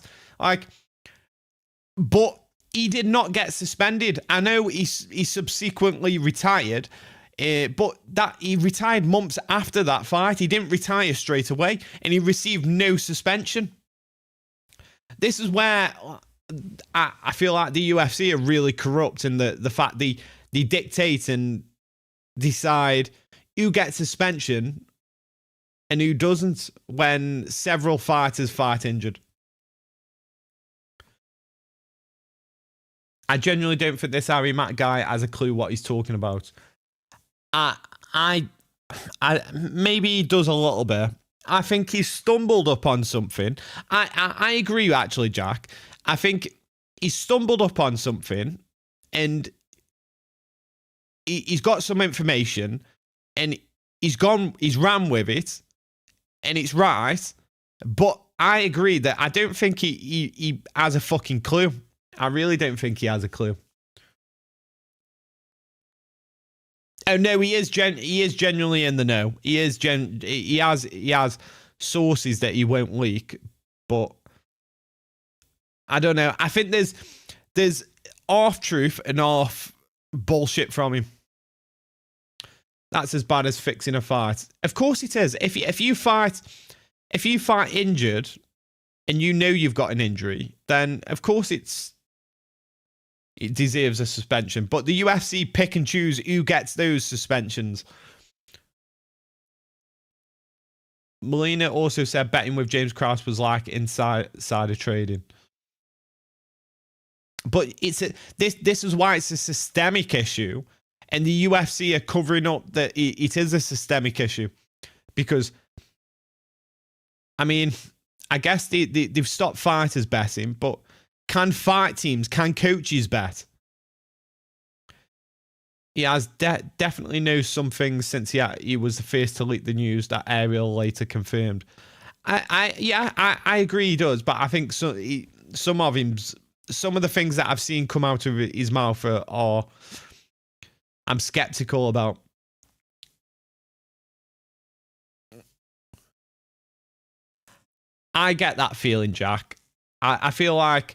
But he did not get suspended. I know he subsequently retired, but that he retired months after that fight. He didn't retire straight away, and he received no suspension. This is where I feel like the UFC are really corrupt in the fact they dictate and decide who gets suspension and who doesn't when several fighters fight injured. I genuinely don't think this Harry Mack guy has a clue what he's talking about. I maybe he does a little bit. I think he stumbled upon something. I agree, actually, Jack. I think he stumbled upon something, and he's got some information, and he's ran with it, and it's right. But I agree that I don't think he has a fucking clue. I really don't think he has a clue. Oh no, he is genuinely in the know. He has sources that he won't leak, but I don't know. I think there's half truth and half bullshit from him. That's as bad as fixing a fight. Of course it is. If you fight injured and you know you've got an injury, then of course it deserves a suspension. But the UFC pick and choose who gets those suspensions. Molina also said betting with James Krause was like insider trading. But this is why it's a systemic issue, and the UFC are covering up that it is a systemic issue, because I mean, I guess they've stopped fighters betting, but can fight teams, can coaches bet? He has definitely knows some things since he was the first to leak the news that Ariel later confirmed. I agree he does, but I think some of the things that I've seen come out of his mouth are I'm skeptical about. I get that feeling, Jack. I feel like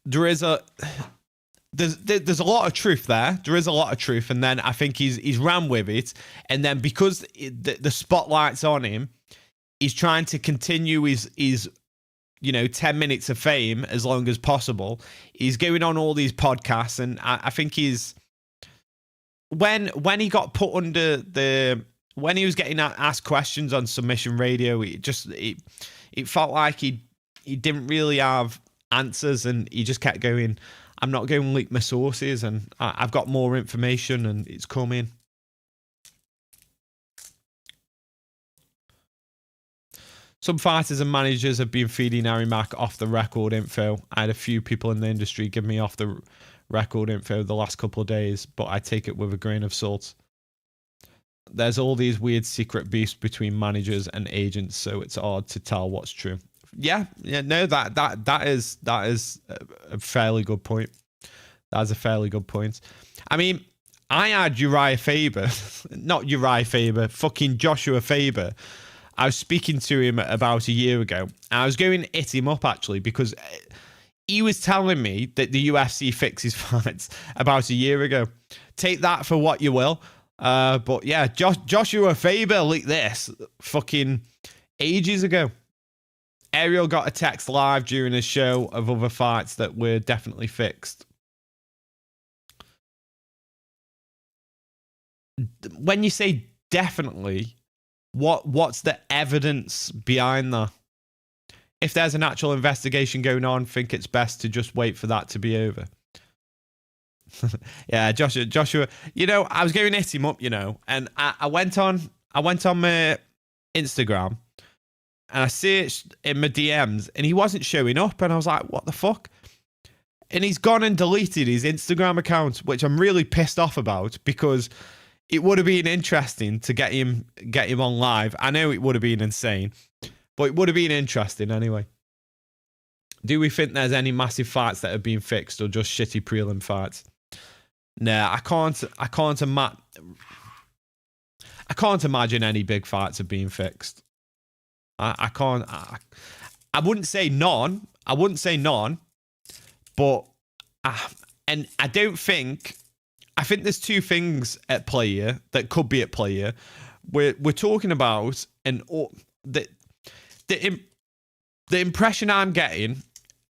there's a lot of truth there. There is a lot of truth, and then I think he's ran with it, and then because the spotlight's on him, he's trying to continue his 10 minutes of fame as long as possible. He's going on all these podcasts, and I think he's when he got put under when he was getting asked questions on Submission Radio, it felt like he didn't really have answers, and he just kept going, I'm not going to leak my sources, and I've got more information, and it's coming. Some fighters and managers have been feeding Harry Mack off the record info. I had a few people in the industry give me off the record info the last couple of days, but I take it with a grain of salt. There's all these weird secret beefs between managers and agents, so it's hard to tell what's true. Yeah, no, that is a fairly good point. That's a fairly good point. I mean, I had Uriah Faber, not Uriah Faber, fucking Joshua Faber. I was speaking to him about a year ago. I was going to hit him up, actually, because he was telling me that the UFC fixes fights about a year ago. Take that for what you will. But yeah, Joshua Faber leaked this fucking ages ago. Ariel got a text live during a show of other fights that were definitely fixed. When you say definitely, what's the evidence behind that? If there's an actual investigation going on, think it's best to just wait for that to be over. Yeah, Joshua, you know, I was going to hit him up, you know, and I went on my Instagram and I searched in my DMs and he wasn't showing up, and I was like, what the fuck? And he's gone and deleted his Instagram account, which I'm really pissed off about, because it would have been interesting to get him on live. I know it would have been insane, but it would have been interesting anyway. Do we think there's any massive fights that have been fixed or just shitty prelim fights? Nah, I can't imagine any big fights have been fixed. I can't. I wouldn't say none. But and I don't think. I think there's two things at play here that could be at play here. We're talking about the impression I'm getting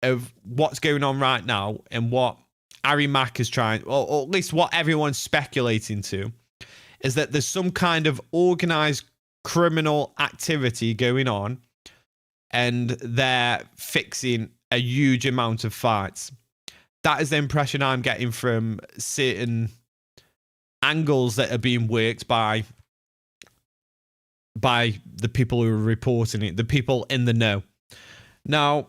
of what's going on right now and what Harry Mack is trying, or at least what everyone's speculating to, is that there's some kind of organized criminal activity going on and they're fixing a huge amount of fights. That is the impression I'm getting from certain angles that are being worked by the people who are reporting it, the people in the know. Now,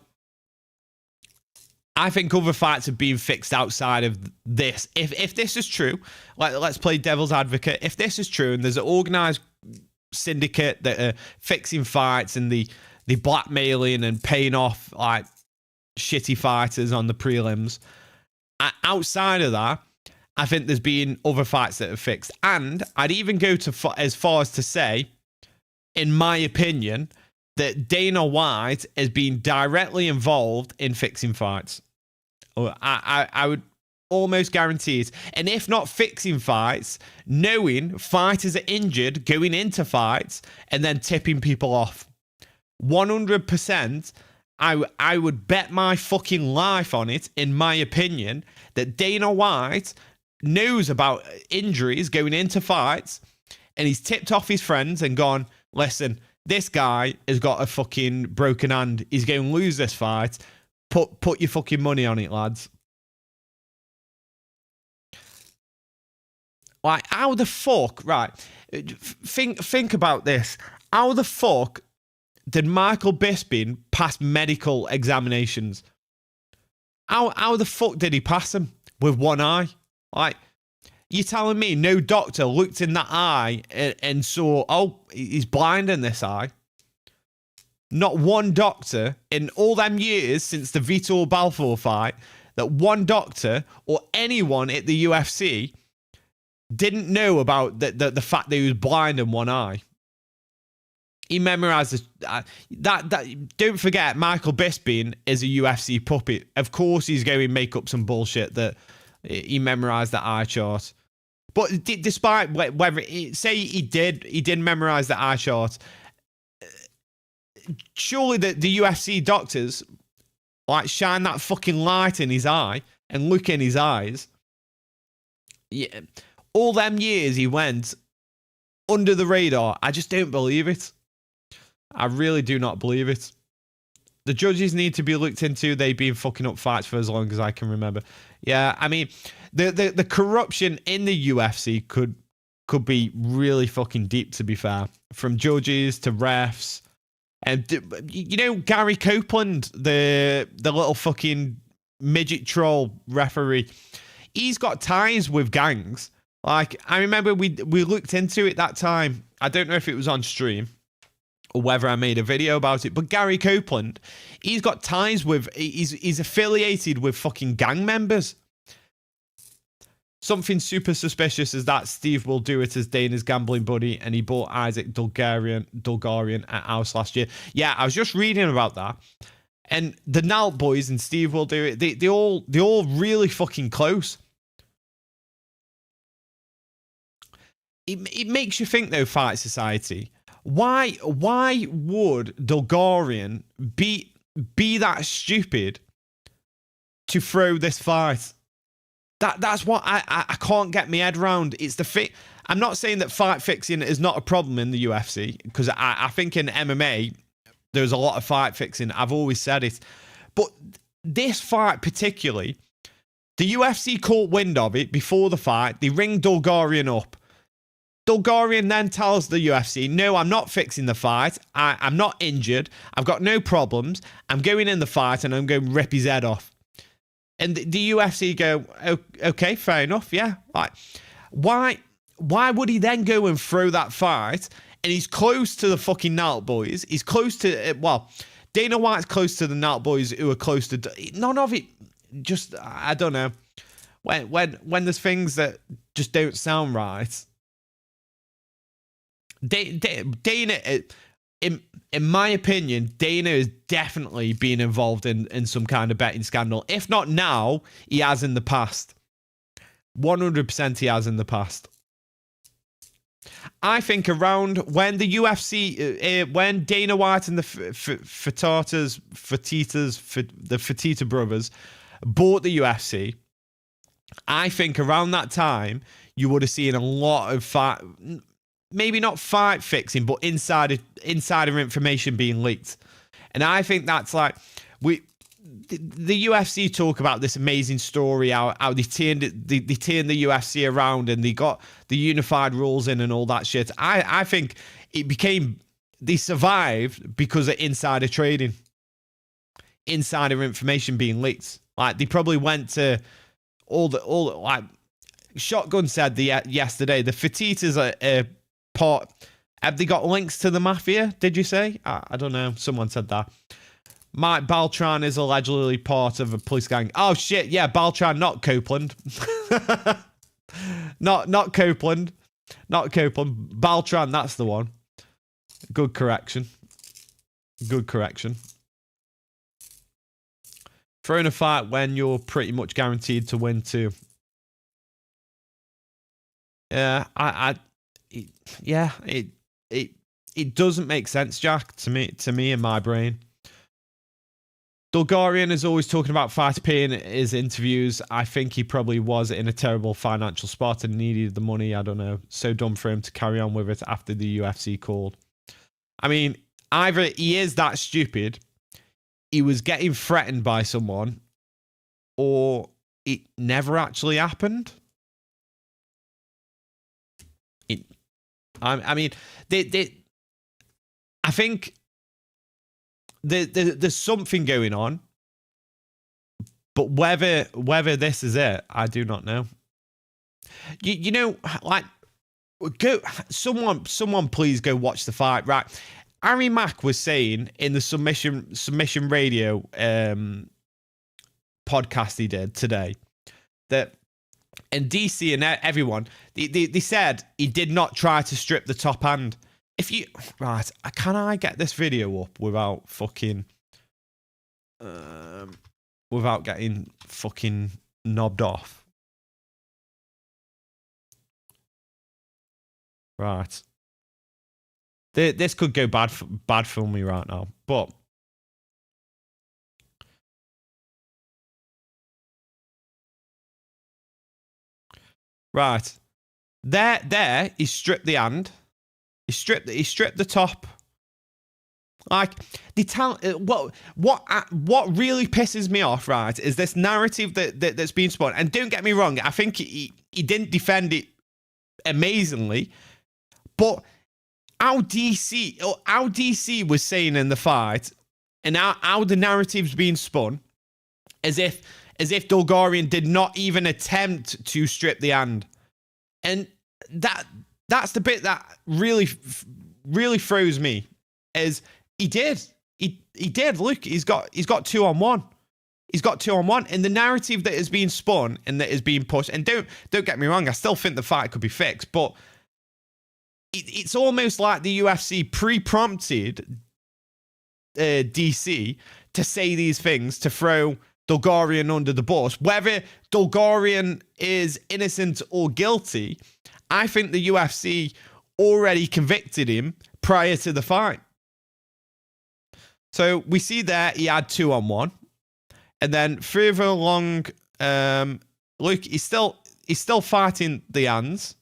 I think other fights have been fixed outside of this. If this is true, let's play devil's advocate. If this is true and there's an organized syndicate that are fixing fights and the blackmailing and paying off like shitty fighters on the prelims, outside of that, I think there's been other fights that are fixed. And I'd even go as far as to say, in my opinion, that Dana White has been directly involved in fixing fights. I would almost guarantee it. And if not fixing fights, knowing fighters are injured going into fights and then tipping people off. 100%, I would bet my fucking life on it, in my opinion, that Dana White knows about injuries going into fights and he's tipped off his friends and gone, listen, this guy has got a fucking broken hand. He's going to lose this fight. Put your fucking money on it, lads. Like, how the fuck, right? Think about this. How the fuck did Michael Bisping pass medical examinations? How the fuck did he pass them with one eye? Like, you're telling me no doctor looked in that eye and saw, oh, he's blind in this eye? Not one doctor in all them years since the Vitor Belfort fight, that one doctor or anyone at the UFC didn't know about the fact that he was blind in one eye. He memorized that. Don't forget, Michael Bisping is a UFC puppet. Of course, he's going to make up some bullshit that he memorized the eye chart. But despite whether say he did memorize the eye chart, surely the UFC doctors like shine that fucking light in his eye and look in his eyes. Yeah, all them years he went under the radar. I just don't believe it. I really do not believe it. The judges need to be looked into. They've been fucking up fights for as long as I can remember. Yeah, I mean, the corruption in the UFC could be really fucking deep, to be fair. From judges to refs. And, you know, Gary Copeland, the little fucking midget troll referee, he's got ties with gangs. Like, I remember we looked into it that time. I don't know if it was on stream or whether I made a video about it, but Gary Copeland, he's got ties with, he's affiliated with fucking gang members. Something super suspicious is that Steve will do it as Dana's gambling buddy, and he bought Isaac Dulgarian at house last year. Yeah, I was just reading about that. And the Nalt boys and Steve will do it. They all really fucking close. it makes you think though, Fight Society. Why would Dulgarian be that stupid to throw this fight? That's what I can't get my head around. It's the I'm not saying that fight fixing is not a problem in the UFC, because I think in MMA there's a lot of fight fixing. I've always said it. But this fight particularly, the UFC caught wind of it before the fight. They ring Dulgarian up. Dulgarian then tells the UFC, no, I'm not fixing the fight. I'm not injured. I've got no problems. I'm going in the fight and I'm going to rip his head off. And the UFC go, okay, fair enough, yeah. Like, why would he then go and throw that fight? And he's close to the fucking Naut boys. He's close to, Dana White's close to the Naut boys who are close to, none of it, just, I don't know. When there's things that just don't sound right, Dana, in my opinion, Dana is definitely been involved in some kind of betting scandal. If not now, he has in the past. 100% he has in the past. I think around when the UFC, when Dana White and the Fertitta brothers bought the UFC, I think around that time, you would have seen a lot of fight. Maybe not fight fixing, but insider information being leaked. And I think that's like, the UFC talk about this amazing story, how they turned the UFC around and they got the unified rules in and all that shit. I think they survived because of insider trading, insider information being leaked. Like, they probably went to all like Shotgun said yesterday, the Fertittas are part. Have they got links to the mafia? Did you say? I don't know. Someone said that. Mike Baltran is allegedly part of a police gang. Oh shit! Yeah, Baltran, not Copeland. not Copeland, not Copeland. Baltran, that's the one. Good correction. Good correction. Throwing a fight when you're pretty much guaranteed to win too. Yeah, it doesn't make sense, Jack, to me in my brain. Dulgarian is always talking about fight pay in his interviews. I think he probably was in a terrible financial spot and needed the money. I don't know. So dumb for him to carry on with it after the UFC called. I mean, either he is that stupid, he was getting threatened by someone, or it never actually happened. I mean, I think there's something going on, but whether this is it, I do not know. You know, like, someone please go watch the fight, right? Harry Mack was saying in the submission radio podcast he did today that. And DC and everyone, they said he did not try to strip the top hand. If you... Right, can I get this video up without fucking... without getting fucking knobbed off? Right. This could go bad for me right now, but... Right. There, he stripped the hand. He stripped the top. Like, what really pisses me off, right, is this narrative that's been spun. And don't get me wrong, I think he didn't defend it amazingly, but how DC was saying in the fight, and how the narrative's been spun, as if Dulgarian did not even attempt to strip the hand. And that's the bit that really throws me, is he did. He did. Look, he's got 2-on-1. He's got 2-on-1. And the narrative that is being spun and that is being pushed, and don't get me wrong, I still think the fight could be fixed, but it's almost like the UFC pre-prompted DC to say these things, to throw Dulgarian under the bus. Whether Dulgarian is innocent or guilty, I think the UFC already convicted him prior to the fight. So we see there he had 2-on-1. And then further along, look, he's still fighting the hands.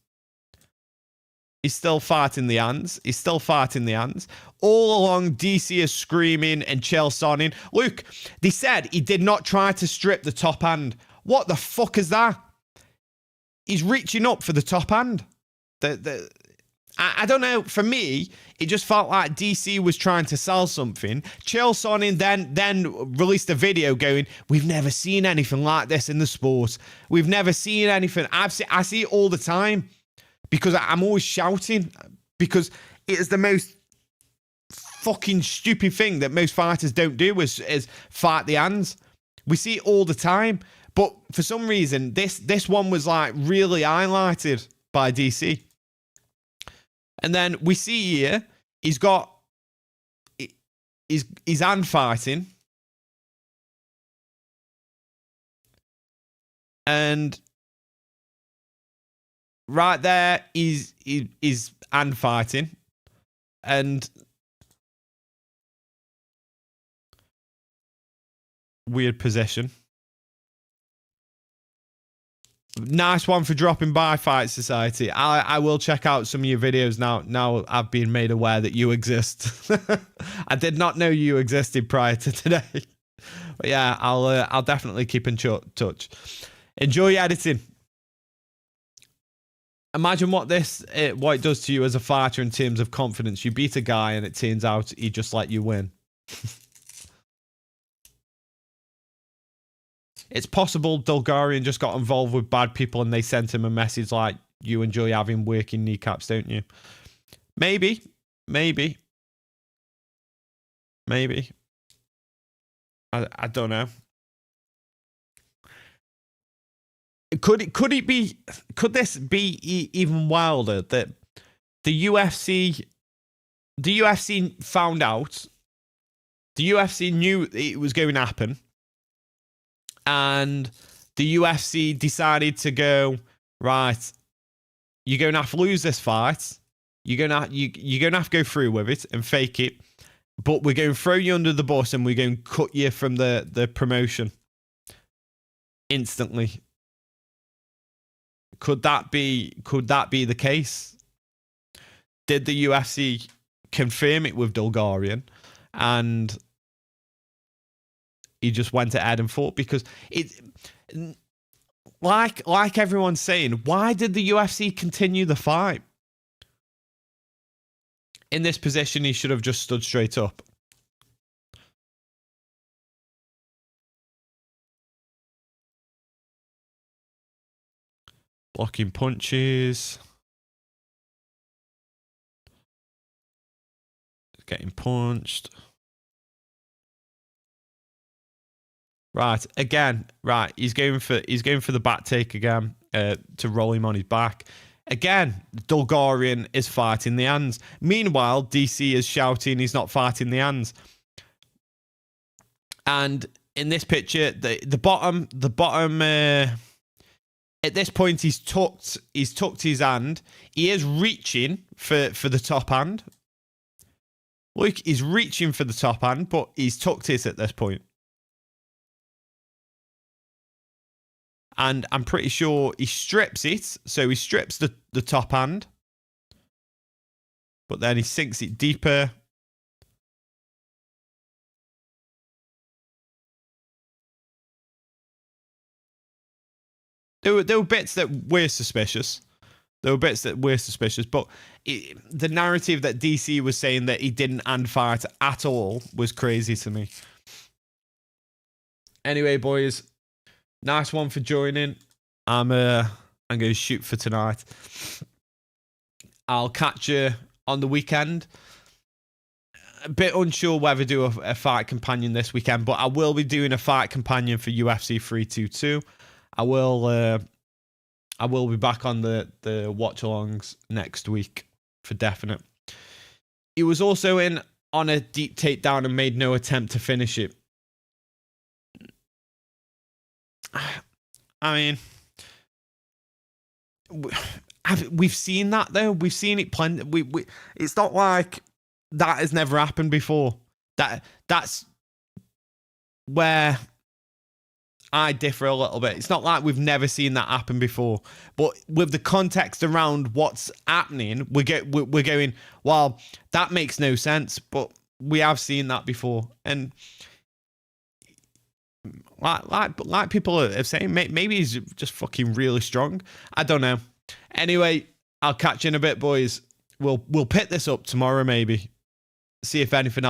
He's still fighting the hands. He's still fighting the hands. All along, DC is screaming and chael soning. Look, they said he did not try to strip the top hand. What the fuck is that? He's reaching up for the top hand. I don't know. For me, it just felt like DC was trying to sell something. Chael Sonnen then released a video going, "We've never seen anything like this in the sport. We've never seen anything." I see it all the time because I'm always shouting because it is the most fucking stupid thing that most fighters don't do is fight the hands. We see it all the time. But for some reason, this one was like really highlighted by DC. And then we see here, he's hand fighting. And right there, he's hand fighting. And weird position. Nice one for dropping by, Fight Society. I will check out some of your videos now I've been made aware that you exist. I did not know you existed prior to today. But yeah, I'll definitely keep in touch. Enjoy your editing. Imagine what it does to you as a fighter in terms of confidence. You beat a guy and it turns out he just let you win. It's possible Dulgarian just got involved with bad people and they sent him a message like, "You enjoy having working kneecaps, don't you?" Maybe. I don't know. Could this be even wilder that the UFC found out, the UFC knew it was going to happen, and the UFC decided to go, right, you're going to have to lose this fight. You're going to have to go through with it and fake it. But we're going to throw you under the bus and we're going to cut you from the promotion instantly. Could that be the case? Did the UFC confirm it with Dulgarian and he just went ahead and fought? Because it, like everyone's saying, why did the UFC continue the fight? In this position, he should have just stood straight up. Blocking punches. Getting punched. Right, again, right, he's going for the back take again, to roll him on his back. Again, Dulgarian is fighting the hands. Meanwhile, DC is shouting he's not fighting the hands. And in this picture, the bottom at this point he's tucked his hand. He is reaching for the top hand. Look, he's reaching for the top hand, but he's tucked it at this point. And I'm pretty sure he strips it. So he strips the top hand. But then he sinks it deeper. There were bits that were suspicious. But the narrative that DC was saying that he didn't hand fight at all was crazy to me. Anyway, boys. Nice one for joining. I'm going to shoot for tonight. I'll catch you on the weekend. A bit unsure whether to do a fight companion this weekend, but I will be doing a fight companion for UFC 322. I will be back on the watch-alongs next week for definite. He was also in on a deep takedown and made no attempt to finish it. I mean, we've seen that though. We've seen it plenty. It's not like that has never happened before. That's where I differ a little bit. It's not like we've never seen that happen before, but with the context around what's happening, we're going, well, that makes no sense, but we have seen that before. And like people are saying, maybe he's just fucking really strong. I don't know. Anyway, I'll catch you in a bit, boys. We'll pick this up tomorrow, maybe. See if anything else